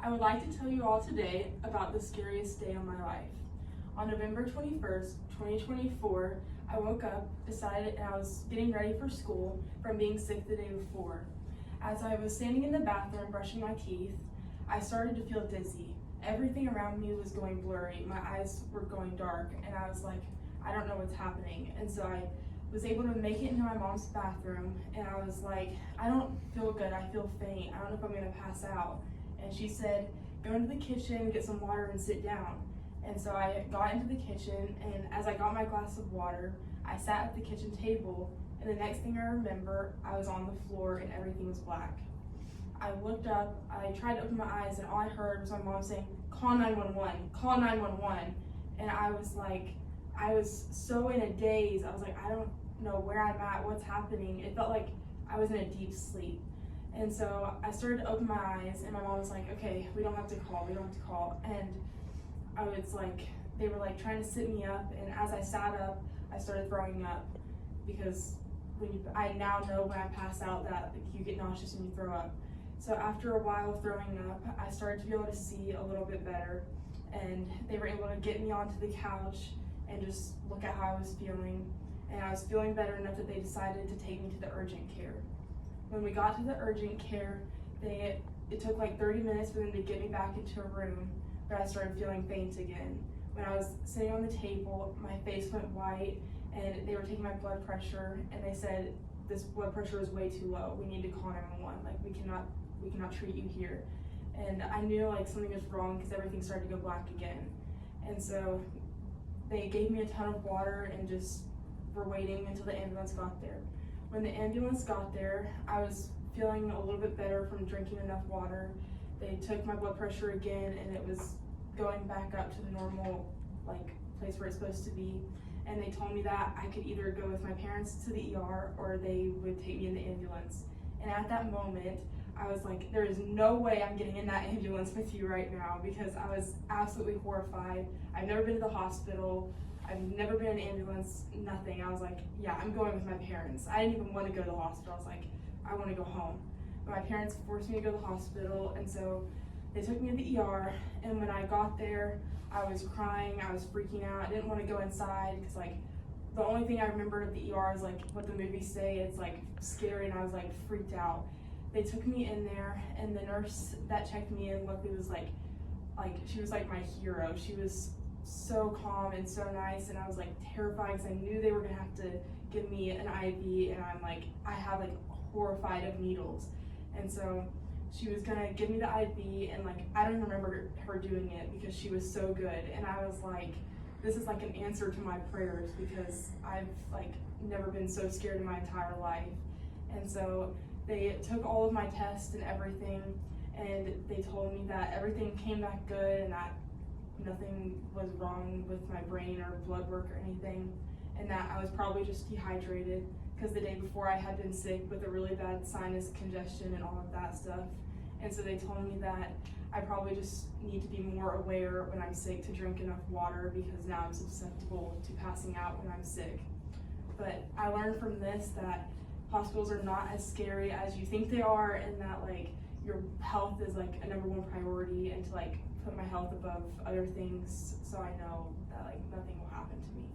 I would like to tell you all today about the scariest day of my life. On November 21st, 2024, I woke up, decided, and I was getting ready for school from being sick the day before. As I was standing in the bathroom brushing my teeth, I started to feel dizzy. Everything around me was going blurry, my eyes were going dark, and I was like, I don't know what's happening. And so I was able to make it into my mom's bathroom, and I was like, I don't feel good, I feel faint, I don't know if I'm gonna pass out. And she said, go into the kitchen, get some water, and sit down. And so I got into the kitchen, and as I got my glass of water, I sat at the kitchen table, and the next thing I remember, I was on the floor and everything was black. I looked up, I tried to open my eyes, and all I heard was my mom saying, call 911, call 911. And I was like, I was so in a daze. I was like, I don't know where I'm at, what's happening. It felt like I was in a deep sleep. And so I started to open my eyes, and my mom was like, okay, we don't have to call. And I was like, they were like trying to sit me up, and as I sat up, I started throwing up, because I now know when I pass out that you get nauseous and you throw up. So after a while of throwing up, I started to be able to see a little bit better, and they were able to get me onto the couch and just look at how I was feeling, and I was feeling better enough that they decided to take me to the urgent care. When we got to the urgent care, it took like 30 minutes for them to get me back into a room, but I started feeling faint again. When I was sitting on the table, my face went white, and they were taking my blood pressure, and they said, this blood pressure is way too low, we need to call 911, like we cannot treat you here. And I knew like something was wrong because everything started to go black again. And so they gave me a ton of water and just were waiting until the ambulance got there. When the ambulance got there, I was feeling a little bit better from drinking enough water. They took my blood pressure again, and it was going back up to the normal like place where it's supposed to be. And they told me that I could either go with my parents to the ER or they would take me in the ambulance. And at that moment, I was like, there is no way I'm getting in that ambulance with you right now, because I was absolutely horrified. I've never been to the hospital. I've never been in an ambulance, nothing. I was like, yeah, I'm going with my parents. I didn't even want to go to the hospital. I was like, I want to go home. But my parents forced me to go to the hospital, and so they took me to the ER, and when I got there, I was crying, I was freaking out. I didn't want to go inside, because like, the only thing I remember of the ER is like what the movies say, it's like scary, and I was like freaked out. They took me in there, and the nurse that checked me in luckily was like she was like my hero. She was so calm and so nice, and I was like terrified because I knew they were gonna have to give me an IV, and I have like horrified of needles. And so she was gonna give me the IV, and like I don't even remember her doing it because she was so good. And I was like, this is like an answer to my prayers, because I've like never been so scared in my entire life. And so they took all of my tests and everything, and they told me that everything came back good and that nothing was wrong with my brain or blood work or anything, and that I was probably just dehydrated, because the day before I had been sick with a really bad sinus congestion and all of that stuff. And so they told me that I probably just need to be more aware when I'm sick to drink enough water, because now I'm susceptible to passing out when I'm sick. But I learned from this that hospitals are not as scary as you think they are, and that like your health is like a #1 priority, and to like put my health above other things, so I know that like nothing will happen to me.